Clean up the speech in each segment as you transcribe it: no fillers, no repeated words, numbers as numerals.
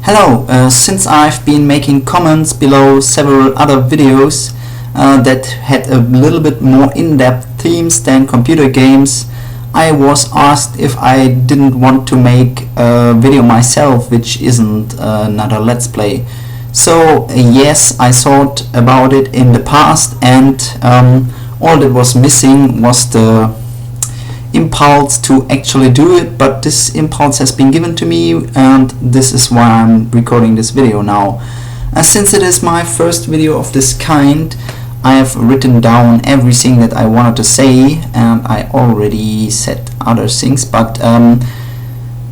Hello, since I've been making comments below several other videos that had a little bit more in-depth themes than computer games, I was asked if I didn't want to make a video myself which isn't another Let's Play. So yes, I thought about it in the past, and all that was missing was the impulse to actually do it, but this impulse has been given to me, and this is why I'm recording this video now. Since it is my first video of this kind, I have written down everything that I wanted to say, and I already said other things, but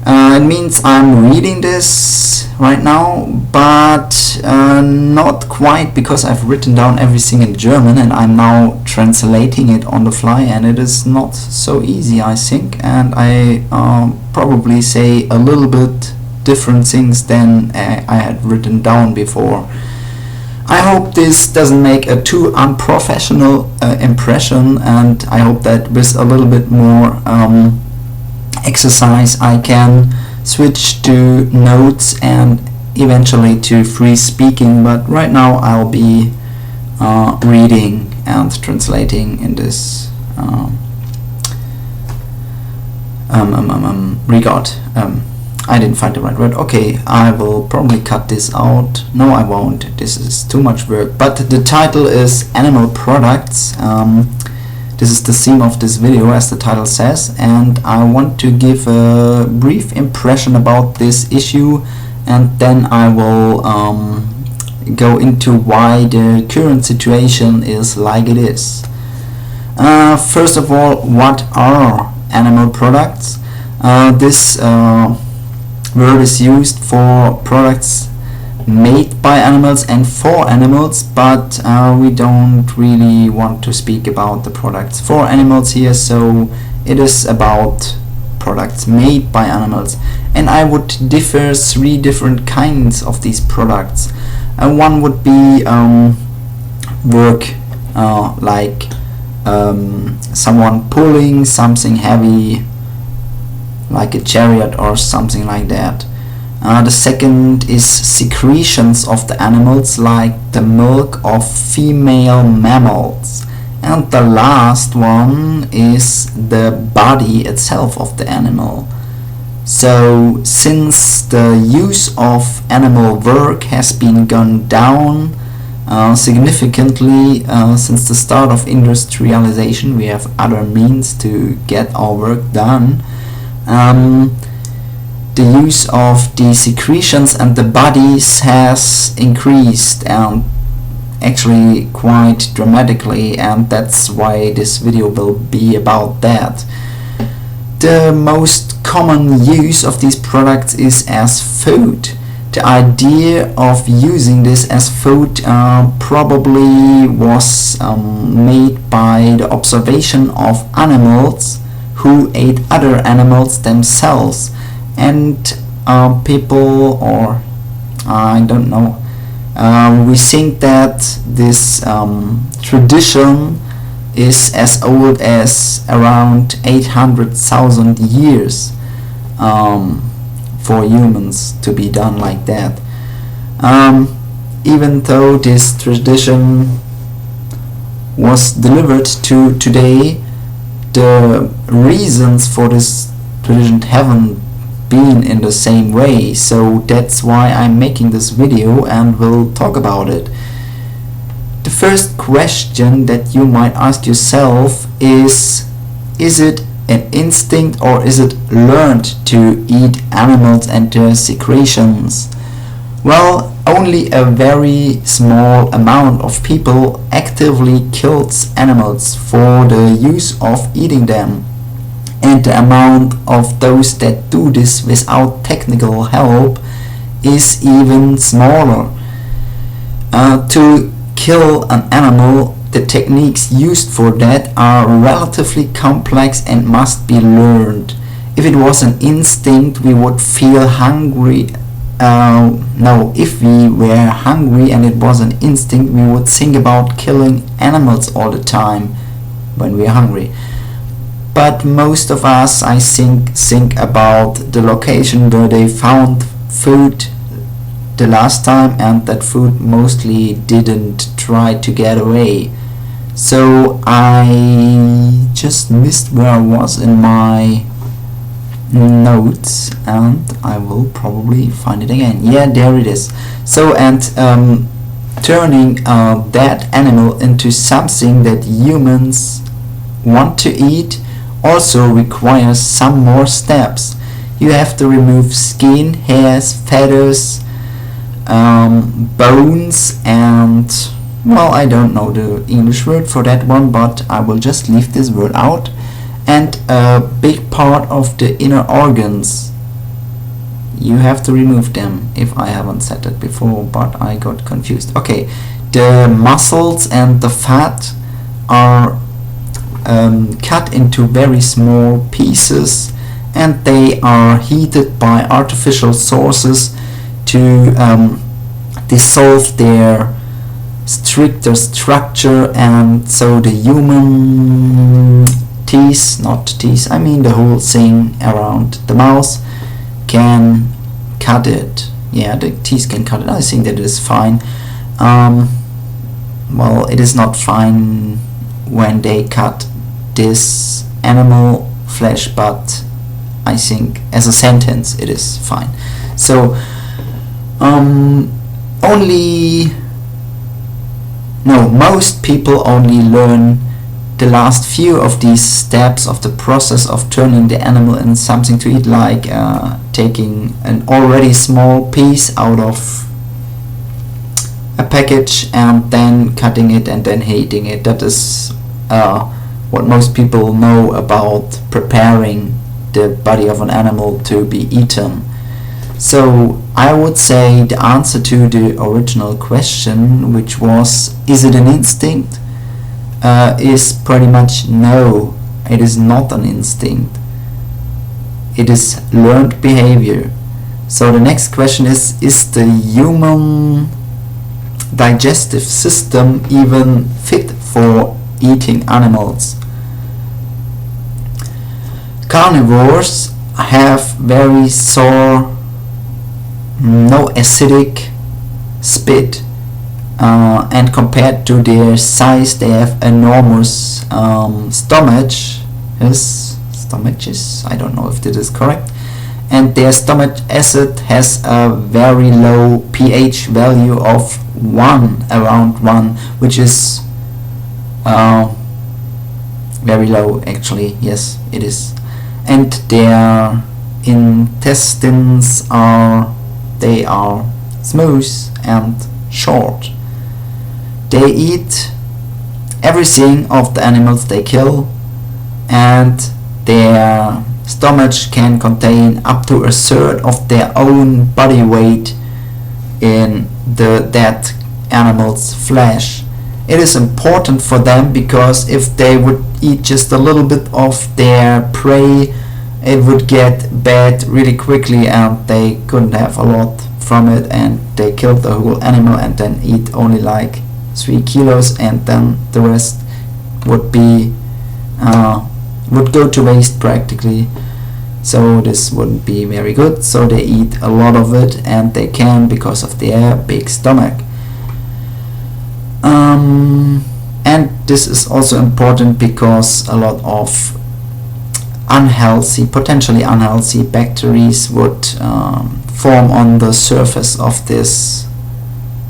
it means I'm reading this right now, but not quite, because I've written down everything in German and I'm now translating it on the fly, and it is not so easy, I think, and I probably say a little bit different things than I had written down before. I hope this doesn't make a too unprofessional impression, and I hope that with a little bit more exercise I can switch to notes and eventually to free speaking, but right now I'll be reading and translating in this regard. I didn't find the right word. Okay, I will probably cut this out. No, I won't. This is too much work. But the title is Animal Products. This is the theme of this video, as the title says, and I want to give a brief impression about this issue, and then I will go into why the current situation is like it is. First of all, what are animal products? This word is used for products made by animals and for animals, but we don't really want to speak about the products for animals here, so it is about products made by animals. And I would differ three different kinds of these products. One would be work, like someone pulling something heavy like a chariot or something like that. The second is secretions of the animals, like the milk of female mammals. And the last one is the body itself of the animal. So since the use of animal work has been gone down significantly since the start of industrialization, we have other means to get our work done. The use of the secretions and the bodies has increased, and actually quite dramatically, and that's why this video will be about that. The most common use of these products is as food. The idea of using this as food probably was made by the observation of animals who ate other animals themselves, and people, or I don't know, we think that this tradition is as old as around 800,000 years for humans to be done like that. Even though this tradition was delivered to today, the reasons for this tradition haven't been in the same way, so that's why I'm making this video and will talk about it. The first question that you might ask yourself is it an instinct or is it learned to eat animals and their secretions? Well, only a very small amount of people actively kills animals for the use of eating them, and the amount of those that do this without technical help is even smaller. To kill an animal, the techniques used for that are relatively complex and must be learned. If it was an instinct, we would feel hungry. If we were hungry and it was an instinct, we would think about killing animals all the time when we are hungry. But most of us, I think about the location where they found food the last time, and that food mostly didn't try to get away. So I just missed where I was in my notes, and I will probably find it again. Yeah, there it is. So, and turning that animal into something that humans want to eat also requires some more steps. You have to remove skin, hairs, feathers, bones, and well, I don't know the English word for that one, but I will just leave this word out. And a big part of the inner organs, you have to remove them, if I haven't said that before, but I got confused. Okay, the muscles and the fat are cut into very small pieces, and they are heated by artificial sources to dissolve their stricter structure, and so the human teeth, not teeth, I mean the whole thing around the mouth can cut it. Yeah, the teeth can cut it. I think that is fine. Well, it is not fine when they cut this animal flesh, but I think as a sentence it is fine. So most people only learn the last few of these steps of the process of turning the animal into something to eat, like taking an already small piece out of a package and then cutting it and then heating it. That is what most people know about preparing the body of an animal to be eaten. So I would say the answer to the original question, which was, is it an instinct? Is pretty much no, it is not an instinct. It is learned behavior. So the next question is the human digestive system even fit for eating animals? Carnivores have very sour, no acidic spit, and compared to their size they have enormous stomaches, I don't know if that is correct, and their stomach acid has a very low pH value of 1, around 1, which is very low actually. Yes, it is. And their intestines are smooth and short. They eat everything of the animals they kill, and their stomach can contain up to a third of their own body weight in the dead animal's flesh. It is important for them because if they would eat just a little bit of their prey, it would get bad really quickly and they couldn't have a lot from it, and they killed the whole animal and then eat only like 3 kilos, and then the rest would go to waste practically. So this wouldn't be very good. So they eat a lot of it, and they can because of their big stomach. And this is also important because a lot of potentially unhealthy bacteria would form on the surface of this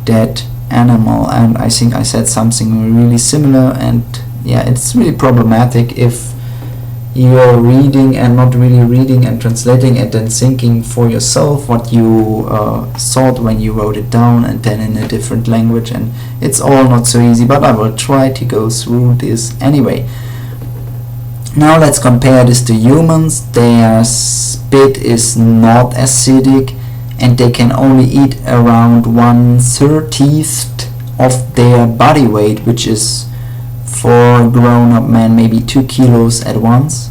dead animal, and I think I said something really similar. And yeah, it's really problematic if you're reading and not really reading and translating it and thinking for yourself what you thought when you wrote it down, and then in a different language, and it's all not so easy, but I will try to go through this anyway. Now let's compare this to humans. Their spit is not acidic, and they can only eat around 1/30th of their body weight, which is for a grown-up man maybe 2 kilos at once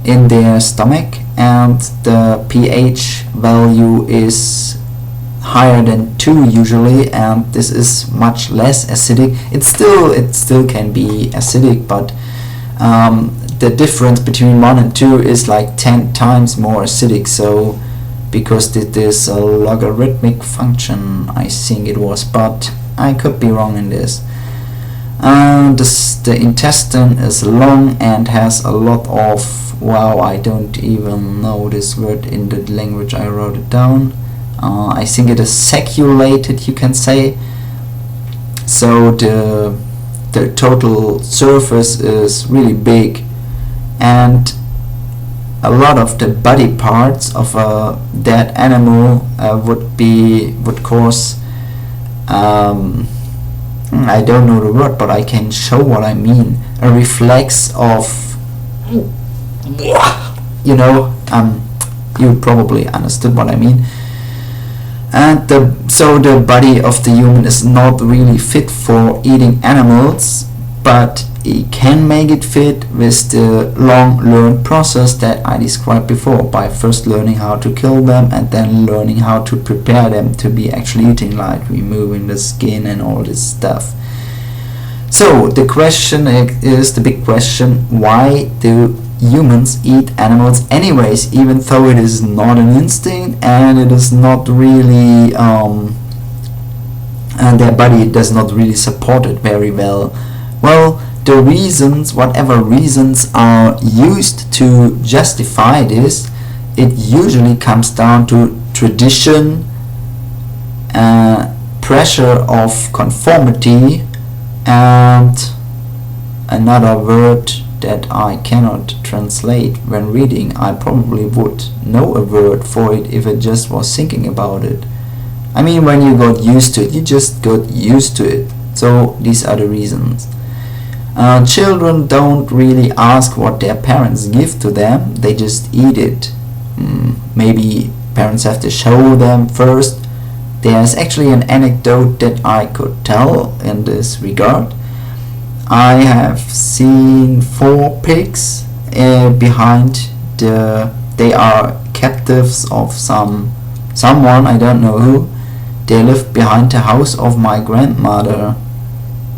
in their stomach, and the pH value is higher than 2 usually, and this is much less acidic. It still can be acidic, but the difference between 1 and 2 is like 10 times more acidic. So because it is a logarithmic function, I think it was, but I could be wrong in this. The intestine is long and has a lot of, wow, I don't even know this word in the language I wrote it down. I think it is sacculated, you can say. So the total surface is really big, and a lot of the body parts of a dead animal would cause I don't know the word, but I can show what I mean. A reflex of, you know, you probably understood what I mean. And so the body of the human is not really fit for eating animals, but it can make it fit with the long learned process that I described before, by first learning how to kill them and then learning how to prepare them to be actually eating, like removing the skin and all this stuff. So the question is the big question: why do humans eat animals anyways, even though it is not an instinct and it is not really and their body does not really support it very well? Well, the reasons, whatever reasons are used to justify this, it usually comes down to tradition, pressure of conformity, and another word that I cannot translate when reading. I probably would know a word for it if I just was thinking about it. I mean, when you got used to it, you just got used to it. So these are the reasons. Children don't really ask what their parents give to them, they just eat it. Maybe parents have to show them first. There's actually an anecdote that I could tell in this regard. I have seen 4 pigs behind they are captives of someone, I don't know who. They live behind the house of my grandmother,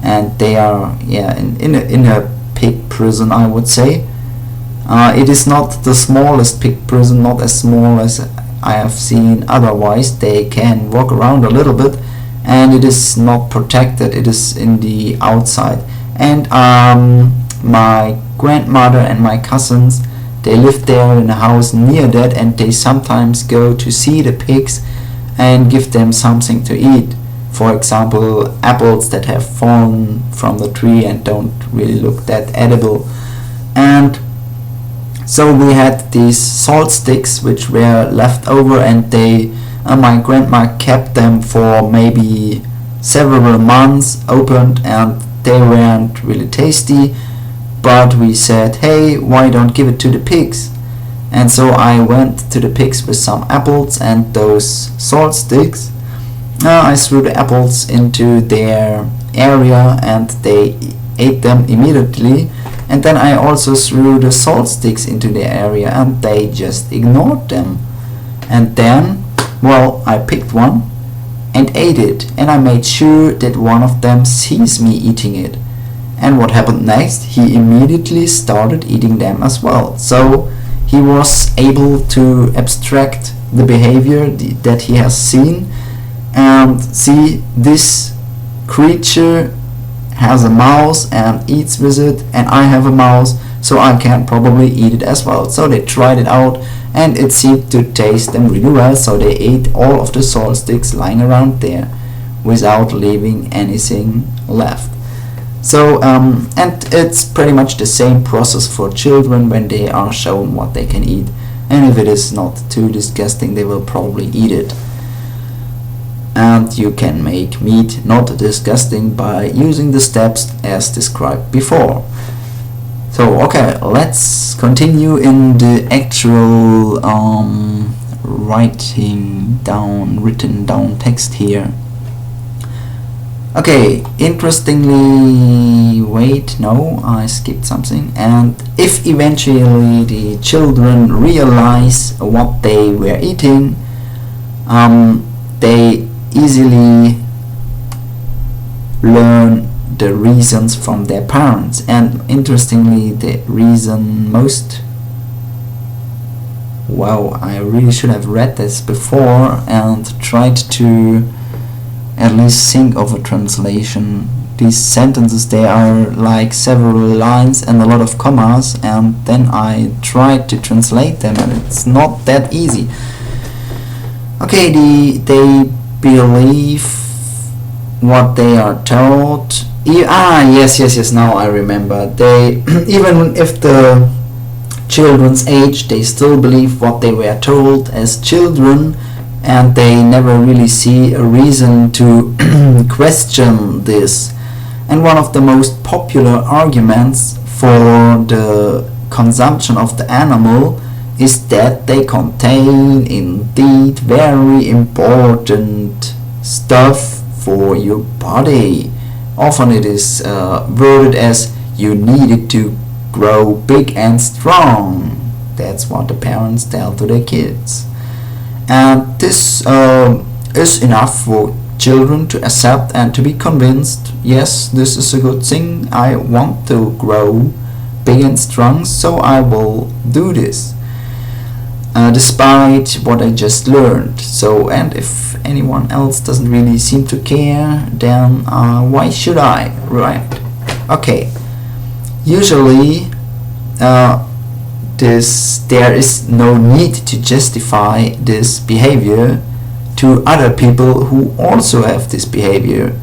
and they are in a pig prison, I would say. It is not the smallest pig prison, not as small as I have seen otherwise. They can walk around a little bit, and it is not protected, it is in the outside. And my grandmother and my cousins, they live there in a house near that, and they sometimes go to see the pigs and give them something to eat. For example, apples that have fallen from the tree and don't really look that edible. And so we had these salt sticks which were left over, and my grandma kept them for maybe several months opened, and they weren't really tasty. But we said, hey, why don't give it to the pigs? And so I went to the pigs with some apples and those salt sticks. I threw the apples into their area and they ate them immediately. And then I also threw the salt sticks into their area and they just ignored them. And then, well, I picked one and ate it, and I made sure that one of them sees me eating it. And what happened next? He immediately started eating them as well. So he was able to abstract the behavior that he has seen and see, this creature has a mouse and eats with it, and I have a mouse, so I can probably eat it as well. So they tried it out and it seemed to taste them really well, so they ate all of the salt sticks lying around there without leaving anything left. So and it's pretty much the same process for children when they are shown what they can eat, and if it is not too disgusting, they will probably eat it. And you can make meat not disgusting by using the steps as described before. So okay, let's continue in the actual written down text here. Okay, interestingly, wait, no, I skipped something. And if eventually the children realize what they were eating, they easily learn the reasons from their parents. And interestingly, the reason most Wow, I really should have read this before and tried to at least think of a translation. These sentences, they are like several lines and a lot of commas, and then I tried to translate them, and it's not that easy. Okay, they believe what they are told. Yes, now I remember. They even if the children's age, they still believe what they were told as children, and they never really see a reason to question this. And one of the most popular arguments for the consumption of the animal is that they contain indeed very important stuff for your body. Often it is worded as you need it to grow big and strong. That's what the parents tell to their kids. And this is enough for children to accept and to be convinced, yes, this is a good thing, I want to grow big and strong, so I will do this, despite what I just learned. So, and if anyone else doesn't really seem to care, then why should I, right? Okay, usually there is no need to justify this behavior to other people who also have this behavior.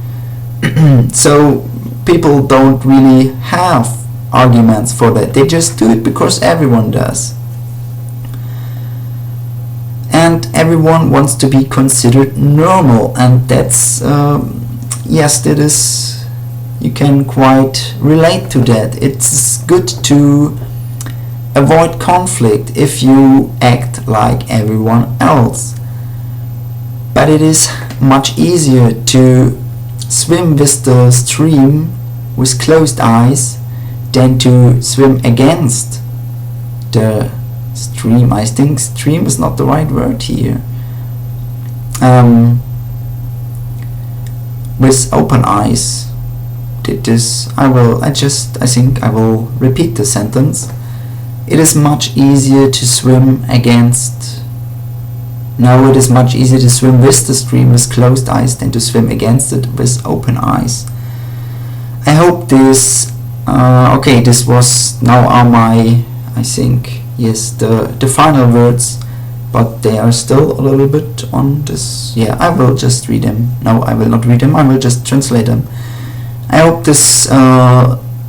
So people don't really have arguments for that, they just do it because everyone does. And everyone wants to be considered normal, and that's yes, that is, you can quite relate to that. It's good to avoid conflict if you act like everyone else. But it is much easier to swim with the stream with closed eyes than to swim against the stream. I think stream is not the right word here. With open eyes. I think I will repeat the sentence. It is much easier to swim against. No, it is much easier to swim with the stream with closed eyes than to swim against it with open eyes. I hope this. Okay, this was now are my, I think, yes, the final words, but they are still a little bit on this. Yeah, I will just read them. No, I will not read them. I will just translate them. I hope this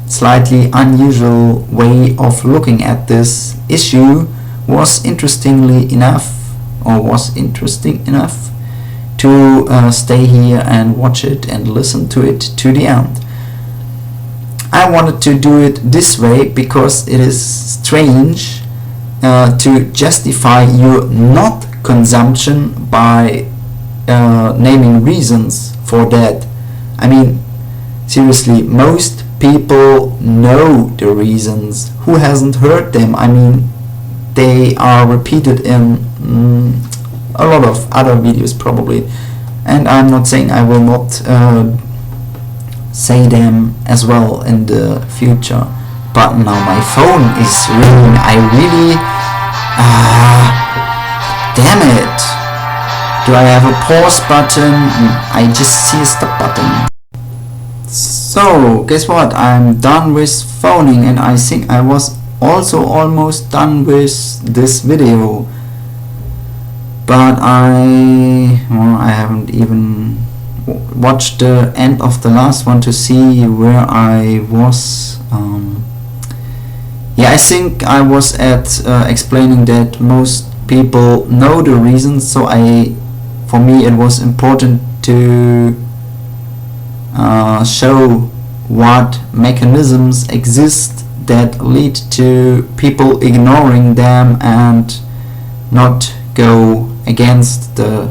slightly unusual way of looking at this issue was interesting enough to stay here and watch it and listen to it to the end. I wanted to do it this way because it is strange to justify your not consumption by naming reasons for that. I mean, seriously, most people know the reasons. Who hasn't heard them? I mean, they are repeated in a lot of other videos probably, and I'm not saying I will not say them as well in the future. But now my phone is ringing. I really damn it, do I have a pause button? I just see a stop button. So guess what, I'm done with phoning, and I think I was also almost done with this video, but I haven't even watched the end of the last one to see where I was. Yeah, I think I was at explaining that most people know the reasons, so for me it was important to show what mechanisms exist that lead to people ignoring them and not go against the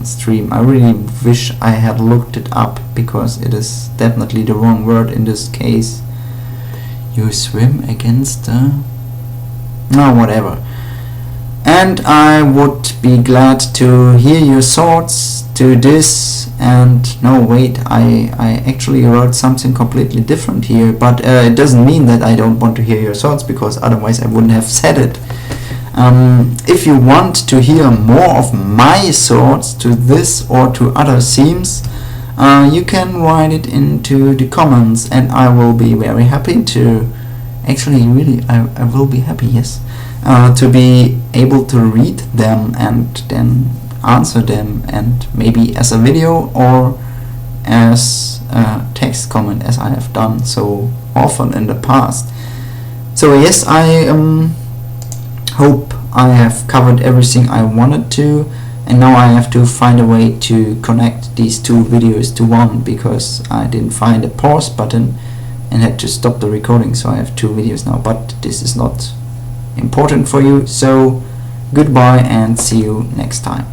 stream. I really wish I had looked it up, because it is definitely the wrong word in this case. You swim against the... no, whatever. And I would be glad to hear your thoughts to this. And no, wait, I actually wrote something completely different here, but it doesn't mean that I don't want to hear your thoughts, because otherwise I wouldn't have said it. If you want to hear more of my thoughts to this or to other themes, you can write it into the comments, and I will be very happy to, actually really I will be happy, yes, to be able to read them and then answer them, and maybe as a video or as a text comment, as I have done so often in the past. So yes, I hope I have covered everything I wanted to, and now I have to find a way to connect these two videos to one, because I didn't find a pause button and had to stop the recording, so I have two videos now, but this is not important for you, so goodbye and see you next time.